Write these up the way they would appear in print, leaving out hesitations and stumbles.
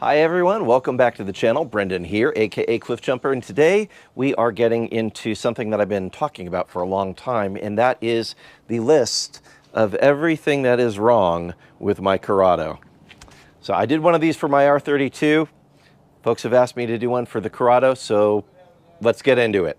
Hi everyone, welcome back to the channel. Brendan here, aka Cliff Jumper, and today we are getting into something that I've been talking about for a long time, and that is the list of everything that is wrong with my Corrado. So I did one of these for my R32. Folks have asked me to do one for the Corrado, so let's get into it.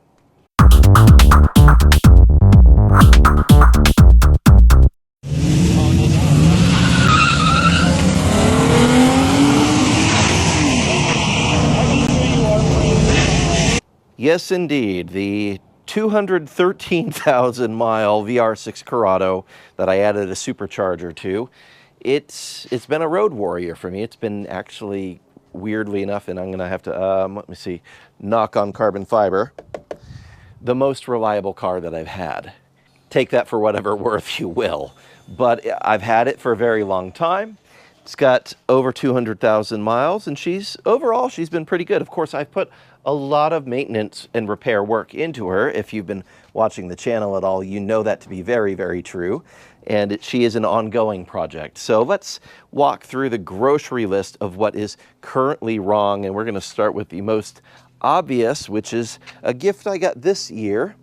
Yes, indeed, the 213,000 mile VR6 Corrado that I added a supercharger to. It's been a road warrior for me. It's been actually, weirdly enough, and I'm gonna have to, let me see, knock on carbon fiber, the most reliable car that I've had. Take that for whatever worth you will. But I've had it for a very long time. It's got over 200,000 miles, and overall, she's been pretty good. Of course, I've put a lot of maintenance and repair work into her. If you've been watching the channel at all, you know that to be very, very true. And she is an ongoing project. So let's walk through the grocery list of what is currently wrong. And we're gonna start with the most obvious, which is a gift I got this year.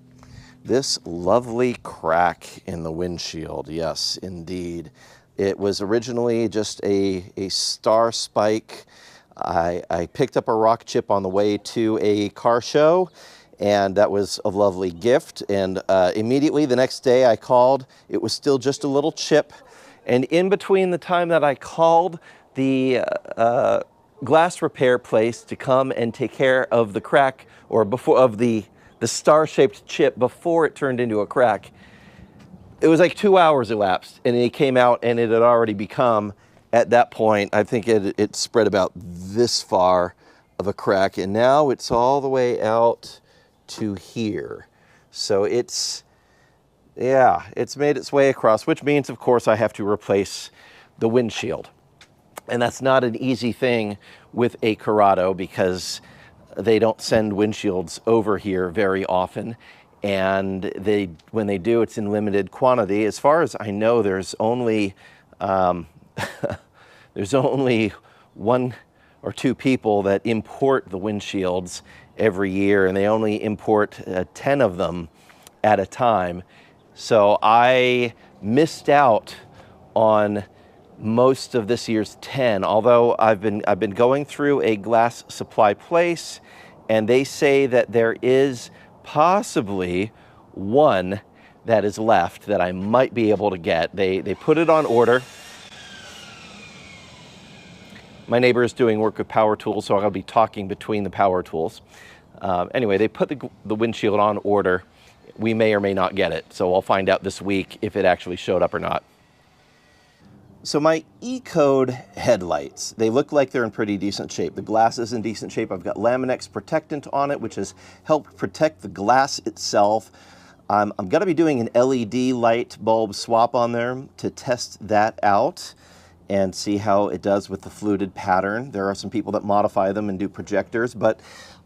This lovely crack in the windshield. Yes, indeed. It was originally just a star spike. I picked up a rock chip on the way to a car show, and that was a lovely gift. And immediately the next day I called, it was still just a little chip. And in between the time that I called the glass repair place to come and take care of the crack, or before of the star-shaped chip before it turned into a crack, it was like 2 hours elapsed, and it came out and it had already become, at that point, I think it spread about this far of a crack, and now it's all the way out to here. So it's made its way across, which means, of course, I have to replace the windshield. And that's not an easy thing with a Corrado because they don't send windshields over here very often. And when they do, it's in limited quantity. As far as I know, there's only there's only 1 or 2 people that import the windshields every year, and they only import 10 of them at a time. So I missed out on most of this year's 10, although I've been going through a glass supply place, and they say that there is possibly 1 that is left that I might be able to get. They put it on order. My neighbor is doing work with power tools, so I'll be talking between the power tools. Anyway, they put the windshield on order. We may or may not get it, so I'll find out this week if it actually showed up or not. So my E-Code headlights, they look like they're in pretty decent shape. The glass is in decent shape. I've got Laminex protectant on it, which has helped protect the glass itself. I'm gonna be doing an LED light bulb swap on there to test that out and see how it does with the fluted pattern. There are some people that modify them and do projectors, but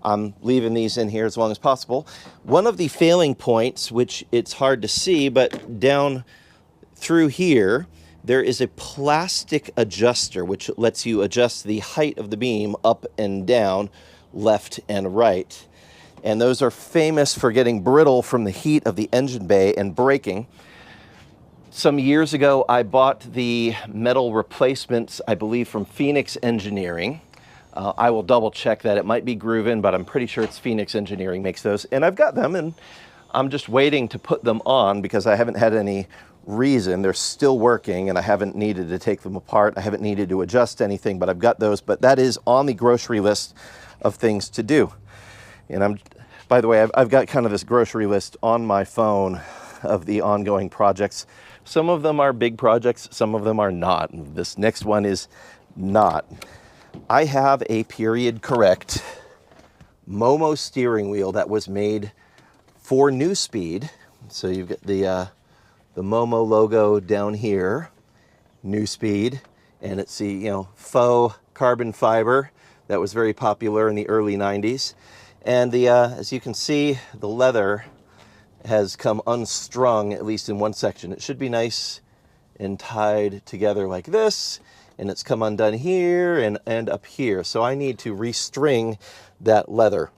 I'm leaving these in here as long as possible. One of the failing points, which it's hard to see, but down through here, there is a plastic adjuster which lets you adjust the height of the beam up and down, left and right. And those are famous for getting brittle from the heat of the engine bay and breaking. Some years ago, I bought the metal replacements, I believe, from Phoenix Engineering. I will double check that. It might be Groovin, but I'm pretty sure it's Phoenix Engineering makes those. And I've got them, and I'm just waiting to put them on because I haven't had any reason. They're still working, and I haven't needed to take them apart. I haven't needed to adjust anything, but I've got those. But that is on the grocery list of things to do. And by the way, I've got kind of this grocery list on my phone of the ongoing projects. Some of them are big projects, some of them are not. This next one is not. I have a period correct Momo steering wheel that was made for New Speed. So you've got the Momo logo down here, New Speed, and it's the faux carbon fiber that was very popular in the early 90s. And as you can see, the leather has come unstrung, at least in one section. It should be nice and tied together like this, and it's come undone here and up here. So I need to restring that leather.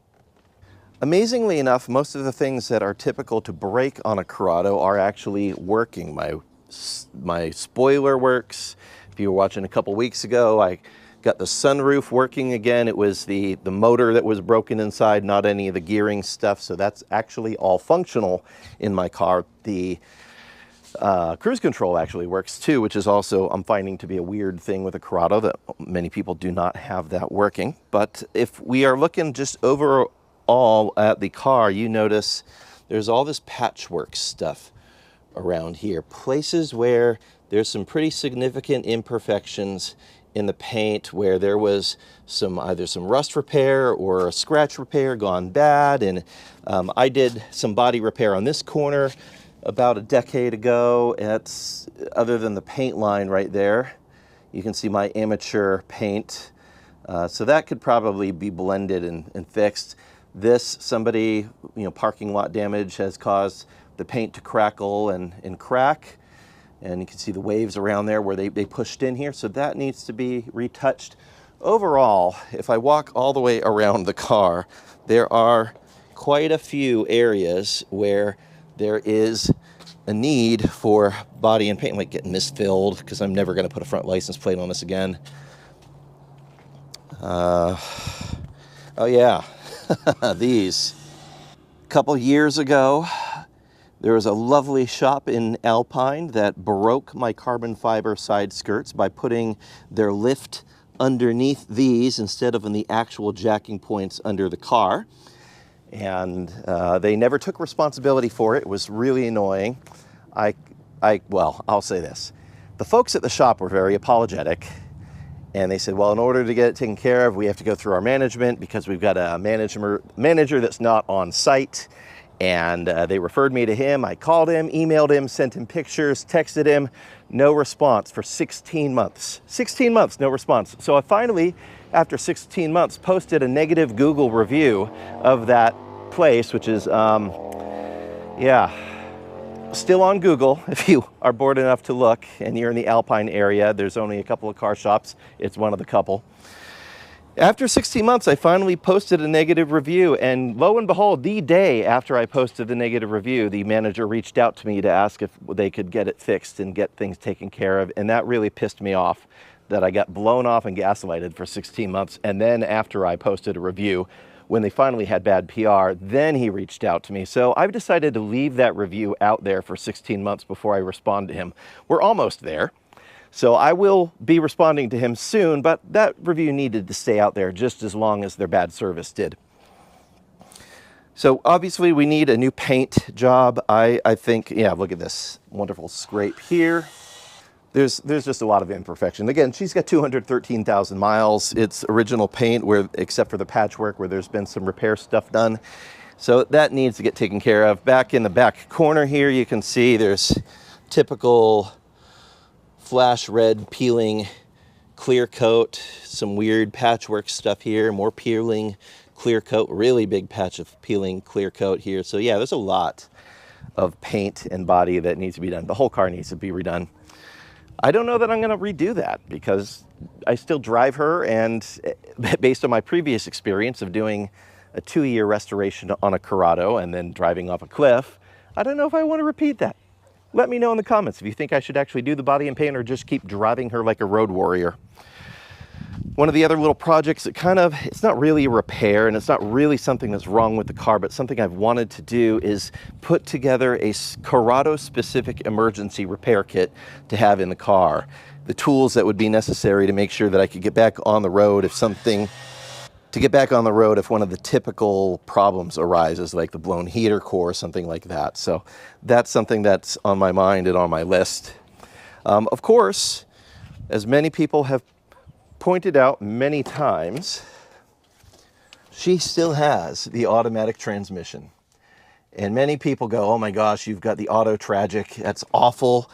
Amazingly enough, most of the things that are typical to break on a Corrado are actually working. My spoiler works. If you were watching a couple weeks ago, I got the sunroof working again. It was the motor that was broken inside, not any of the gearing stuff. So that's actually all functional in my car. The cruise control actually works too, which is also, I'm finding to be a weird thing with a Corrado, that many people do not have that working. But if we are looking just overall at the car, you notice there's all this patchwork stuff around here. Places where there's some pretty significant imperfections in the paint, where there was either some rust repair or a scratch repair gone bad. And I did some body repair on this corner about a decade ago. Other than the paint line right there, you can see my amateur paint. So that could probably be blended and fixed. Somebody, parking lot damage has caused the paint to crackle and crack. And you can see the waves around there where they pushed in here. So that needs to be retouched. Overall, if I walk all the way around the car, there are quite a few areas where there is a need for body and paint, like getting this filled, because I'm never going to put a front license plate on this again. Oh yeah, these. A couple years ago, there was a lovely shop in Alpine that broke my carbon fiber side skirts by putting their lift underneath these instead of in the actual jacking points under the car. And they never took responsibility for it. It was really annoying. Well, I'll say this. The folks at the shop were very apologetic. And they said, well, in order to get it taken care of, we have to go through our management because we've got a manager that's not on site. And they referred me to him. I called him, emailed him, sent him pictures, texted him. No response for 16 months. 16 months, no response. So I finally, after 16 months, posted a negative Google review of that place, which is, yeah, still on Google. If you are bored enough to look and you're in the Alpine area, there's only a couple of car shops. It's one of the couple. After 16 months, I finally posted a negative review, and lo and behold, the day after I posted the negative review, the manager reached out to me to ask if they could get it fixed and get things taken care of, and that really pissed me off, that I got blown off and gaslighted for 16 months, and then after I posted a review, when they finally had bad PR, then he reached out to me. So I've decided to leave that review out there for 16 months before I respond to him. We're almost there. So I will be responding to him soon, but that review needed to stay out there just as long as their bad service did. So obviously we need a new paint job. I think, yeah, look at this wonderful scrape here. There's just a lot of imperfection. Again, she's got 213,000 miles. It's original paint, except for the patchwork where there's been some repair stuff done. So that needs to get taken care of. Back in the back corner here, you can see there's typical flash red peeling clear coat, some weird patchwork stuff here, more peeling clear coat, really big patch of peeling clear coat here. So yeah, there's a lot of paint and body that needs to be done. The whole car needs to be redone. I don't know that I'm going to redo that because I still drive her, and based on my previous experience of doing a 2-year restoration on a Corrado and then driving off a cliff, I don't know if I want to repeat that. Let me know in the comments if you think I should actually do the body and paint or just keep driving her like a road warrior. One of the other little projects that it's not really a repair and it's not really something that's wrong with the car, but something I've wanted to do is put together a Corrado specific emergency repair kit to have in the car. The tools that would be necessary to make sure that I could get back on the road if one of the typical problems arises, like the blown heater core, something like that. So that's something that's on my mind and on my list. Of course, as many people have pointed out many times, she still has the automatic transmission. And many people go, oh my gosh, you've got the auto tragic, that's awful,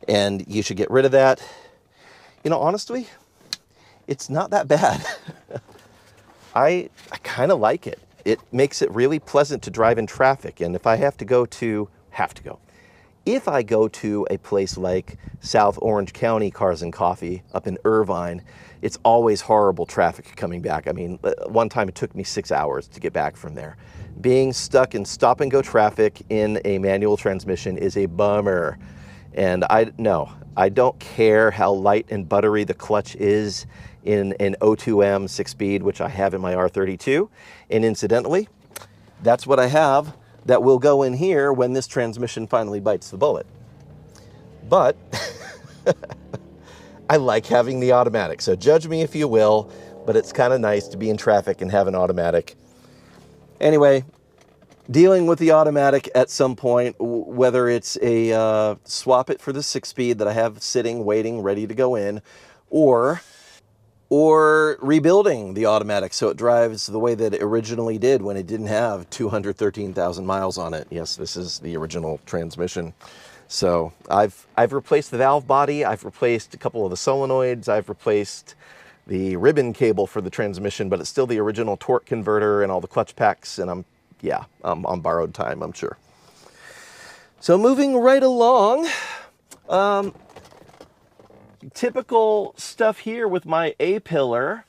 and you should get rid of that. You know, honestly, it's not that bad. I kind of like it. It makes it really pleasant to drive in traffic. And if I have to go, If I go to a place like South Orange County Cars and Coffee up in Irvine, it's always horrible traffic coming back. I mean, one time it took me 6 hours to get back from there. Being stuck in stop and go traffic in a manual transmission is a bummer. And I don't care how light and buttery the clutch is in an O2M 6-speed, which I have in my R32. And incidentally, that's what I have that will go in here when this transmission finally bites the bullet. But I like having the automatic, so judge me if you will, but it's kind of nice to be in traffic and have an automatic. Anyway, dealing with the automatic at some point, whether it's a swap it for the 6-speed that I have sitting, waiting, ready to go in, or rebuilding the automatic so it drives the way that it originally did when it didn't have 213,000 miles on it. Yes, this is the original transmission. So I've replaced the valve body, I've replaced a couple of the solenoids, I've replaced the ribbon cable for the transmission, but it's still the original torque converter and all the clutch packs, and I'm on borrowed time, I'm sure. So moving right along, typical stuff here with my A pillar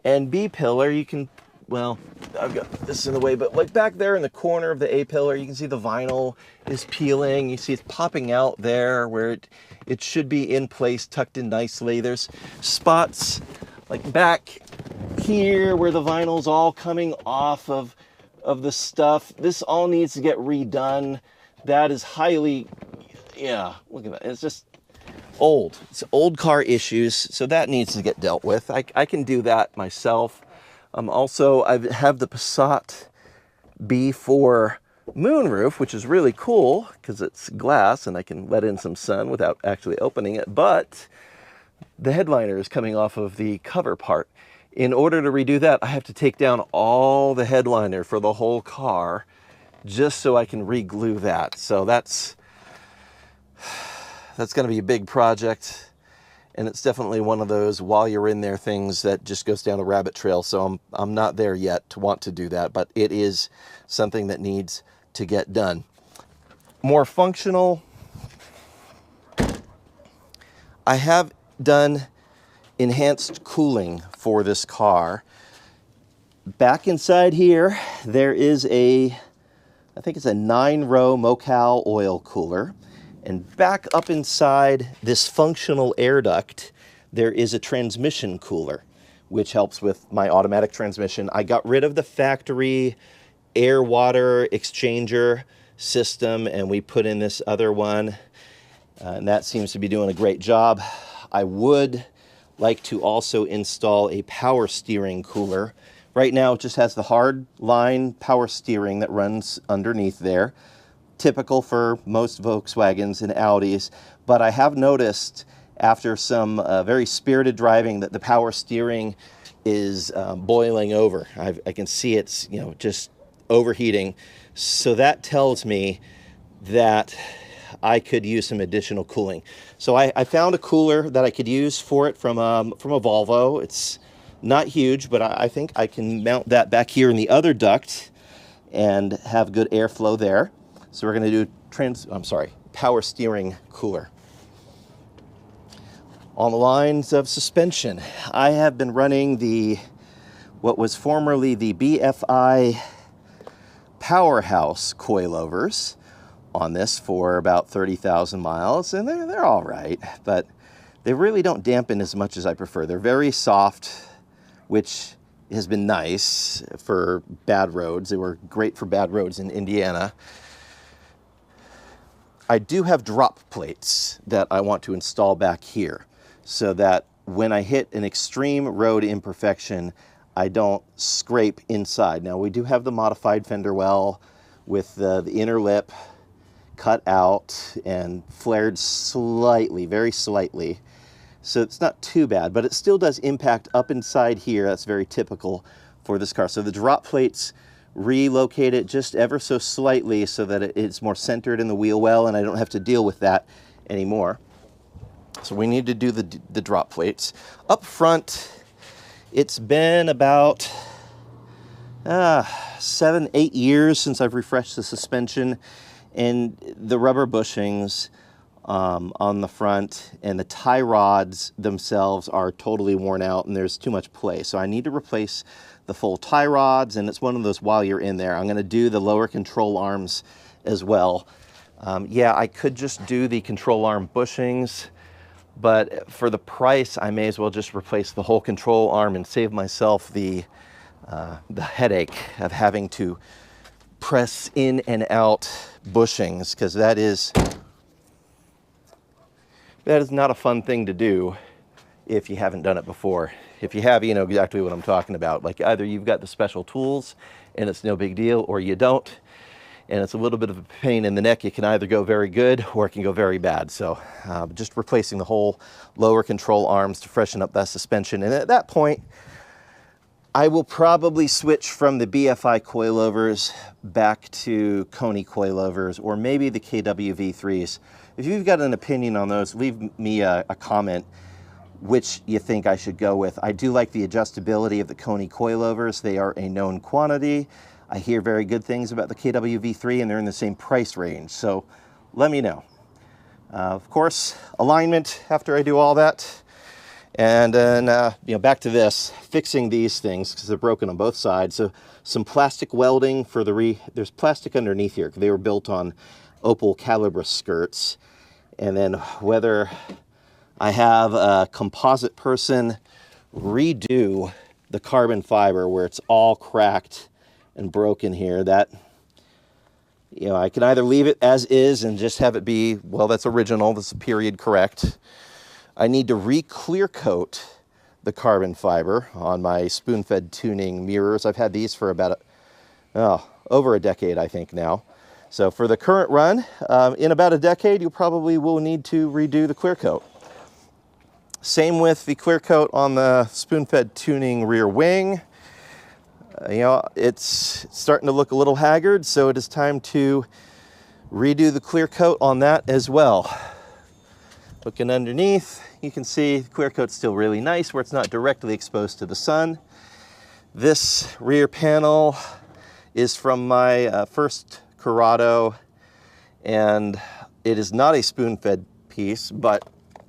and B pillar. You can, well, I've got this in the way, but like back there in the corner of the A pillar, you can see the vinyl is peeling. You see it's popping out there where it should be in place, tucked in nicely. There's spots like back here where the vinyl's all coming off of the stuff. This all needs to get redone. That is highly, yeah, look at that. It's just old. It's old car issues, so that needs to get dealt with. I can do that myself. Also, I have the Passat B4 moonroof, which is really cool because it's glass and I can let in some sun without actually opening it, but the headliner is coming off of the cover part. In order to redo that, I have to take down all the headliner for the whole car just so I can re-glue that. So that's going to be a big project, and it's definitely one of those while you're in there things that just goes down a rabbit trail. So I'm not there yet to want to do that, but it is something that needs to get done. More functional, I have done enhanced cooling for this car. Back inside here, there is I think it's a 9-row Mocal oil cooler. And back up inside this functional air duct, there is a transmission cooler, which helps with my automatic transmission. I got rid of the factory air-water exchanger system, and we put in this other one, and that seems to be doing a great job. I would like to also install a power steering cooler. Right now, it just has the hard line power steering that runs underneath there. Typical for most Volkswagens and Audis, but I have noticed after some very spirited driving that the power steering is boiling over. I can see it's just overheating, so that tells me that I could use some additional cooling. So I found a cooler that I could use for it from a Volvo. It's not huge, but I think I can mount that back here in the other duct and have good airflow there. So we're going to do power steering cooler. On the lines of suspension, I have been running what was formerly the BFI Powerhouse coilovers on this for about 30,000 miles, and they're all right, but they really don't dampen as much as I prefer. They're very soft, which has been nice for bad roads. They were great for bad roads in Indiana. I do have drop plates that I want to install back here so that when I hit an extreme road imperfection, I don't scrape inside. Now, we do have the modified fender well with the inner lip cut out and flared slightly, very slightly. So it's not too bad, but it still does impact up inside here. That's very typical for this car. So the drop plates relocate it just ever so slightly so that it's more centered in the wheel well, and I don't have to deal with that anymore. So we need to do the drop plates. Up front, it's been about 7-8 years since I've refreshed the suspension, And the rubber bushings on the front and the tie rods themselves are totally worn out and there's too much play. So I need to replace the full tie rods, and it's one of those while you're in there. I'm gonna do the lower control arms as well. Yeah, I could just do the control arm bushings, but for the price, I may as well just replace the whole control arm and save myself the headache of having to press in and out bushings, because that is not a fun thing to do if you haven't done it before. If you have, you know exactly what I'm talking about. Like, either you've got the special tools and it's no big deal, or you don't, and it's a little bit of a pain in the neck. It can either go very good or it can go very bad. So just replacing the whole lower control arms to freshen up that suspension. And at that point, I will probably switch from the BFI coilovers back to Coney coilovers, or maybe the KW V3s. If you've got an opinion on those, leave me a comment which you think I should go with. I do like the adjustability of the Coney coilovers. They are a known quantity. I hear very good things about the KW V3, and they're in the same price range. So let me know. Of course, alignment after I do all that. And then, you know, back to this, fixing these things because they're broken on both sides. So some plastic welding for there's plastic underneath here. They were built on Opel Calibra skirts. And then whether I have a composite person redo the carbon fiber where it's all cracked and broken here, that, you know, I can either leave it as is and just have it be, well, that's original, this is period correct. I need to re-clear coat the carbon fiber on my spoon-fed tuning mirrors. I've had these for about over a decade, I think now. So for the current run, in about a decade, you probably will need to redo the clear coat. Same with the clear coat on the spoon-fed tuning rear wing. You know, it's starting to look a little haggard, so it is time to redo the clear coat on that as well. Looking underneath, you can see the clear coat's still really nice where it's not directly exposed to the sun. This rear panel is from my first Corrado, and it is not a spoon-fed piece, but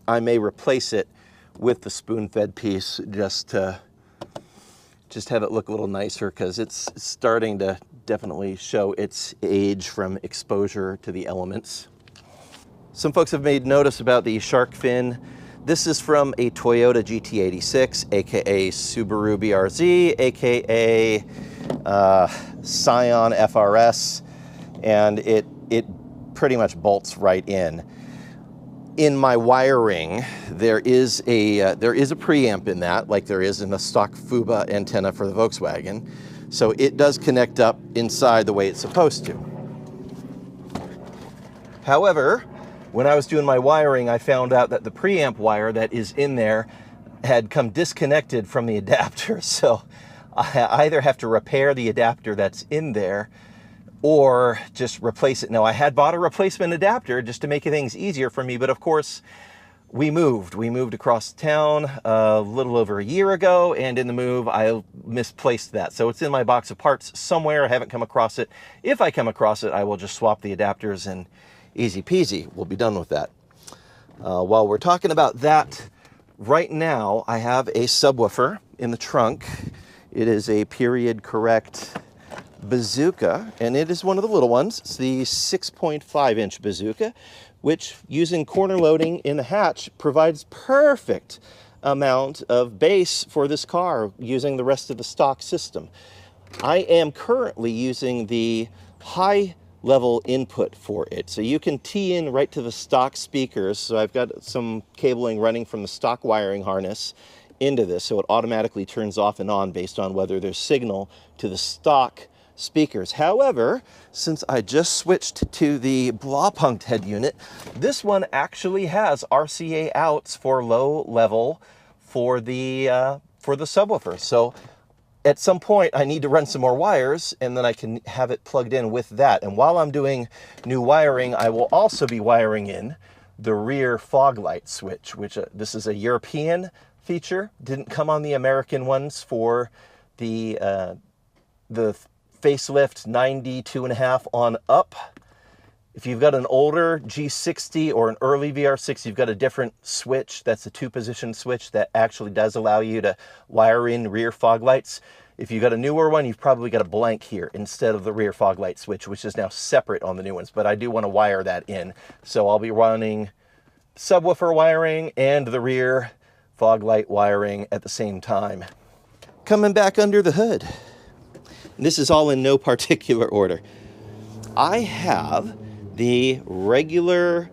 I may replace it with the spoon-fed piece just to have it look a little nicer, because it's starting to definitely show its age from exposure to the elements. Some folks have made notice about the shark fin. This is from a Toyota GT86, aka Subaru BRZ, aka Scion FRS, and it pretty much bolts right in. In my wiring, there is a preamp in that, like there is in the stock FUBA antenna for the Volkswagen. So it does connect up inside the way it's supposed to. However, when I was doing my wiring, I found out that the preamp wire that is in there had come disconnected from the adapter. So I either have to repair the adapter that's in there or just replace it. Now, I had bought a replacement adapter just to make things easier for me, but of course, we moved across town a little over a year ago, and in the move, I misplaced that. So it's in my box of parts somewhere. I haven't come across it. If I come across it, I will just swap the adapters and easy peasy, we'll be done with that. While we're talking about that, right now, I have a subwoofer in the trunk. It is a period correct bazooka, and it is one of the little ones. It's the 6.5 inch bazooka, which using corner loading in the hatch provides perfect amount of bass for this car using the rest of the stock system. I am currently using the high level input for it, so you can tee in right to the stock speakers. So I've got some cabling running from the stock wiring harness into this, so it automatically turns off and on based on whether there's signal to the stock speakers. However, since I just switched to the Blaupunkt head unit, this one actually has RCA outs for low level for the subwoofer. So at some point I need to run some more wires, and then I can have it plugged in with that. And while I'm doing new wiring, I will also be wiring in the rear fog light switch, which this is a European feature. Didn't come on the American ones for the facelift 92.5 on up. If you've got an older G60 or an early VR6, you've got a different switch. That's a 2-position switch that actually does allow you to wire in rear fog lights. If you've got a newer one, you've probably got a blank here instead of the rear fog light switch, which is now separate on the new ones. But I do want to wire that in. So I'll be running subwoofer wiring and the rear fog light wiring at the same time. Coming back under the hood. And this is all in no particular order. I have the regular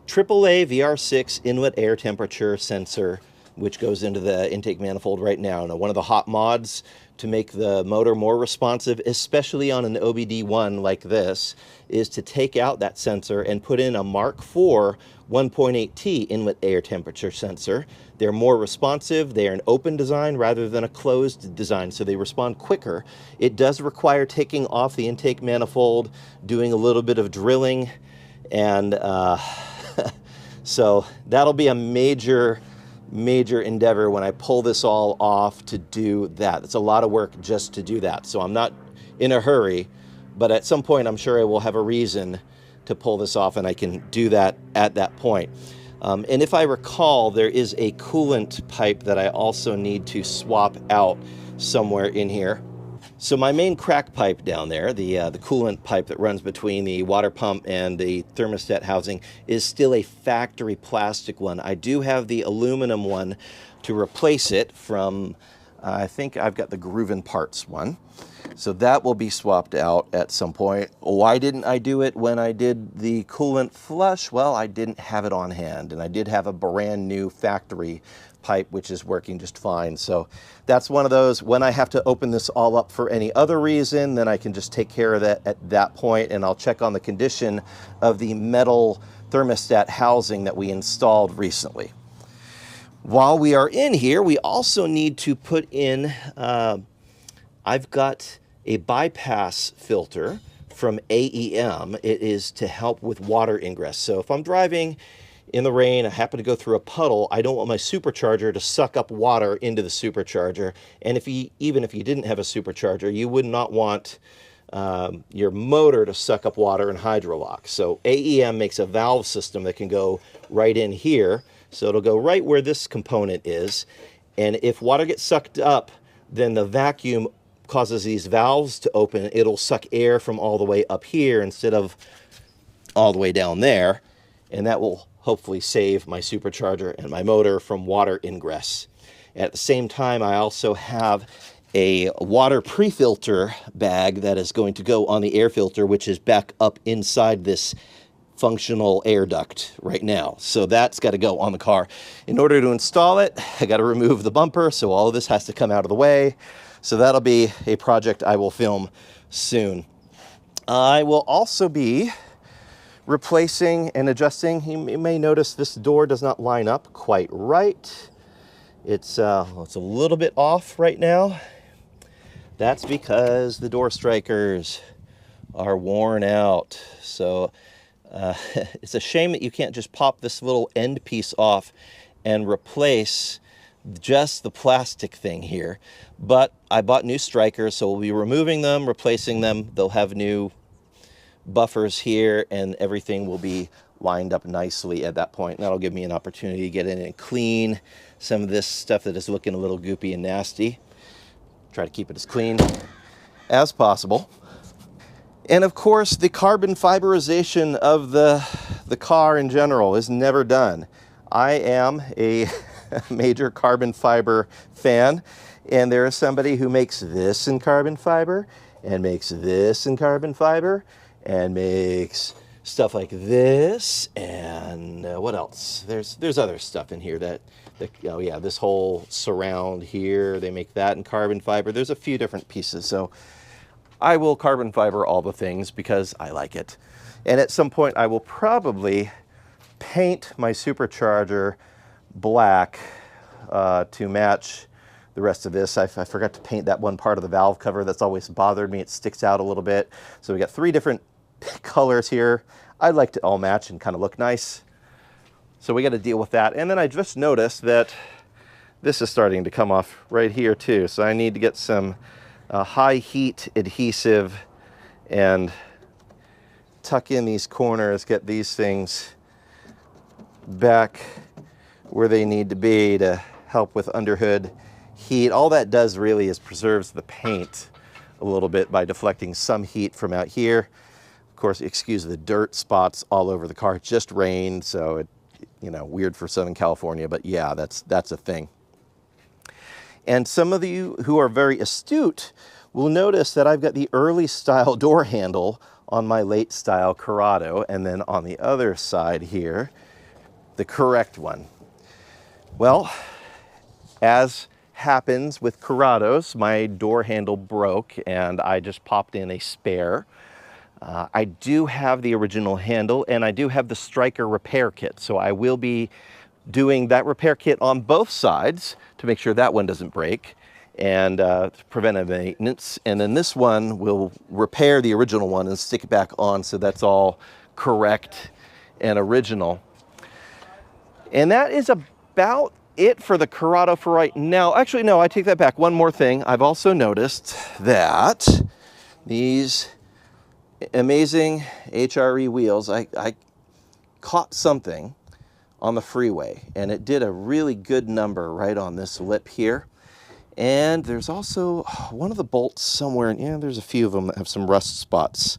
AAA VR6 inlet air temperature sensor, which goes into the intake manifold right now. Now, one of the hot mods to make the motor more responsive, especially on an OBD1 like this, is to take out that sensor and put in a Mk4 1.8T inlet air temperature sensor. They're more responsive. They are an open design rather than a closed design, so they respond quicker. It does require taking off the intake manifold, doing a little bit of drilling, and so that'll be a major endeavor when I pull this all off to do that. It's a lot of work just to do that. So I'm not in a hurry, but at some point I'm sure I will have a reason to pull this off, and I can do that at that point. And if I recall, there is a coolant pipe that I also need to swap out somewhere in here. So my main crack pipe down there, the coolant pipe that runs between the water pump and the thermostat housing, is still a factory plastic one. I do have the aluminum one to replace it from, I think I've got the Grooven Parts one. So that will be swapped out at some point. Why didn't I do it when I did the coolant flush? Well, I didn't have it on hand, and I did have a brand new factory pipe, which is working just fine. So that's one of those, when I have to open this all up for any other reason, then I can just take care of that at that point, and I'll check on the condition of the metal thermostat housing that we installed recently. While we are in here, we also need to put in, I've got a bypass filter from AEM. It is to help with water ingress. So if I'm driving in the rain, I happen to go through a puddle, I don't want my supercharger to suck up water into the supercharger. And even if you didn't have a supercharger, you would not want your motor to suck up water and hydrolock. So AEM makes a valve system that can go right in here. So it'll go right where this component is. And if water gets sucked up, then the vacuum causes these valves to open. It'll suck air from all the way up here instead of all the way down there. And that will hopefully save my supercharger and my motor from water ingress. At the same time, I also have a water pre-filter bag that is going to go on the air filter, which is back up inside this functional air duct right now. So that's got to go on the car. In order to install it, I got to remove the bumper, so all of this has to come out of the way. So that'll be a project I will film soon. I will also be replacing and adjusting. You may notice this door does not line up quite right. It's a little bit off right now. That's because the door strikers are worn out. So it's a shame that you can't just pop this little end piece off and replace just the plastic thing here. But I bought new strikers, so we'll be removing them, replacing them. They'll have new buffers here, and everything will be lined up nicely at that point. And that'll give me an opportunity to get in and clean some of this stuff that is looking a little goopy and nasty. Try to keep it as clean as possible. And of course, the carbon fiberization of the car in general is never done. I am a major carbon fiber fan, and there is somebody who makes this in carbon fiber, and makes this in carbon fiber, and makes stuff like this, and what else? There's other stuff in here that oh yeah, this whole surround here, they make that in carbon fiber. There's a few different pieces, so I will carbon fiber all the things because I like it. And at some point I will probably paint my supercharger black to match the rest of this. I forgot to paint that one part of the valve cover that's always bothered me. It sticks out a little bit. So we got 3 different colors here. I'd like to all match and kind of look nice. So we got to deal with that. And then I just noticed that this is starting to come off right here too. So I need to get some high heat adhesive and tuck in these corners, get these things back where they need to be to help with underhood heat. All that does really is preserves the paint a little bit by deflecting some heat from out here. Of course, excuse the dirt spots all over the car. It just rained, so it, you know, weird for Southern California, but yeah, that's a thing. And some of you who are very astute will notice that I've got the early style door handle on my late style Corrado, and then on the other side here, the correct one. Well, as happens with Corrados, my door handle broke and I just popped in a spare. I do have the original handle and I do have the Striker repair kit, so I will be doing that repair kit on both sides to make sure that one doesn't break, and preventive maintenance. And then this one will repair the original one and stick it back on so that's all correct and original. And that is about it for the Corrado for right now. Actually, no, I take that back. One more thing. I've also noticed that these amazing HRE wheels, I caught something on the freeway and it did a really good number right on this lip here. And there's also one of the bolts somewhere, and yeah, there's a few of them that have some rust spots.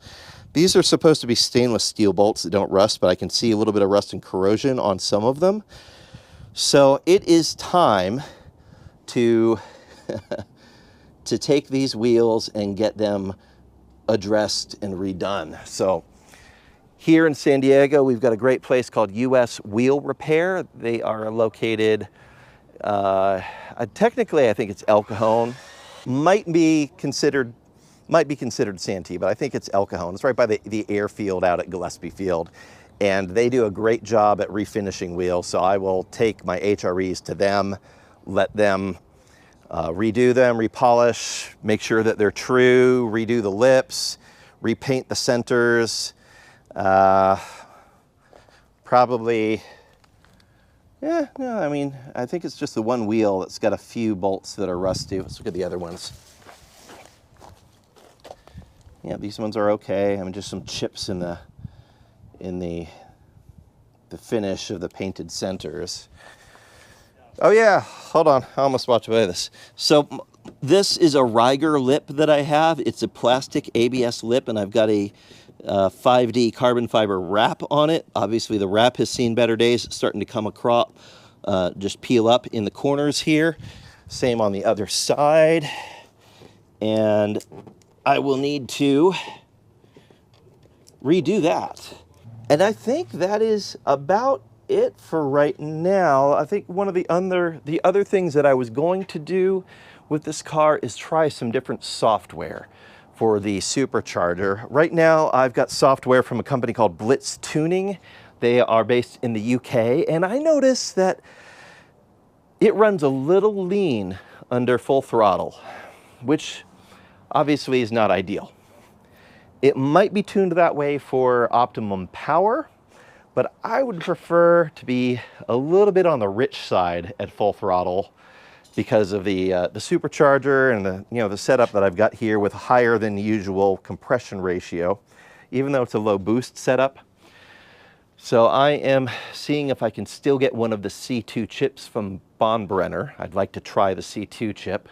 These are supposed to be stainless steel bolts that don't rust, but I can see a little bit of rust and corrosion on some of them. So it is time to, to take these wheels and get them addressed and redone. So here in San Diego, we've got a great place called US Wheel Repair. They are located, technically I think it's El Cajon. Might be considered Santee, but I think it's El Cajon. It's right by the airfield out at Gillespie Field. And they do a great job at refinishing wheels, so I will take my HREs to them, let them redo them, repolish, make sure that they're true, redo the lips, repaint the centers. Probably, yeah, no, I mean, I think it's just the one wheel that's got a few bolts that are rusty. Let's look at the other ones. Yeah, these ones are okay. I mean, just some chips in the finish of the painted centers. Oh yeah, hold on, I almost walked away with this. So this is a Riger lip that I have. It's a plastic ABS lip, and I've got a 5D carbon fiber wrap on it. Obviously the wrap has seen better days. It's starting to come across, just peel up in the corners here. Same on the other side. And I will need to redo that. And I think that is about it for right now. I think one of the other things that I was going to do with this car is try some different software for the supercharger. Right now, I've got software from a company called Blitz Tuning. They are based in the UK, and I noticed that it runs a little lean under full throttle, which obviously is not ideal. It might be tuned that way for optimum power, but I would prefer to be a little bit on the rich side at full throttle because of the supercharger and the setup that I've got here with higher than usual compression ratio, even though it's a low boost setup. So I am seeing if I can still get one of the C2 chips from Bonbrenner. I'd like to try the C2 chip,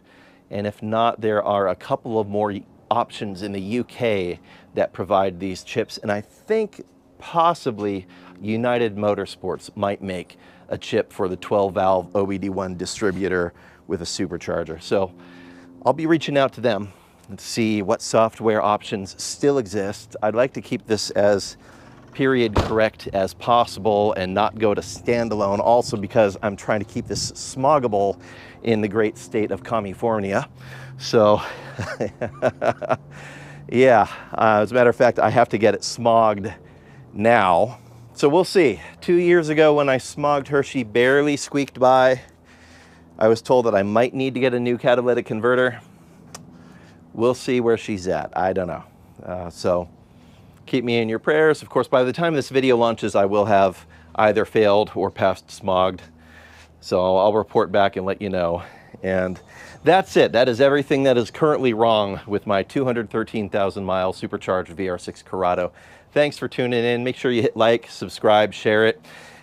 and if not, there are a couple of more options in the UK that provide these chips, and I think possibly United Motorsports might make a chip for the 12-valve OBD1 distributor with a supercharger. So I'll be reaching out to them and see what software options still exist. I'd like to keep this as period correct as possible and not go to standalone, also because I'm trying to keep this smoggable in the great state of California. So yeah, as a matter of fact, I have to get it smogged now. So we'll see. 2 years ago when I smogged her, she barely squeaked by. I was told that I might need to get a new catalytic converter. We'll see where she's at. I don't know. So keep me in your prayers. Of course, by the time this video launches, I will have either failed or passed smogged. So I'll report back and let you know. And that's it. That is everything that is currently wrong with my 213,000 mile supercharged VR6 Corrado. Thanks for tuning in. Make sure you hit like, subscribe, share it.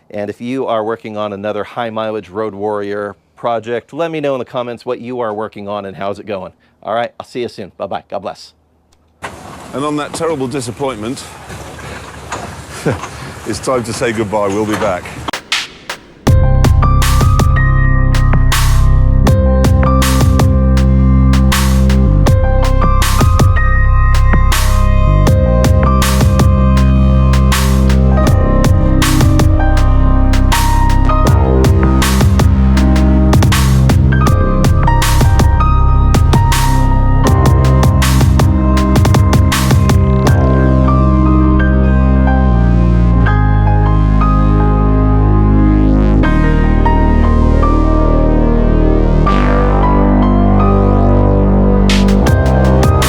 And if you are working on another high mileage road warrior project, let me know in the comments what you are working on and how's it going. All right, I'll see you soon. Bye-bye. God bless. And on that terrible disappointment, it's time to say goodbye. We'll be back.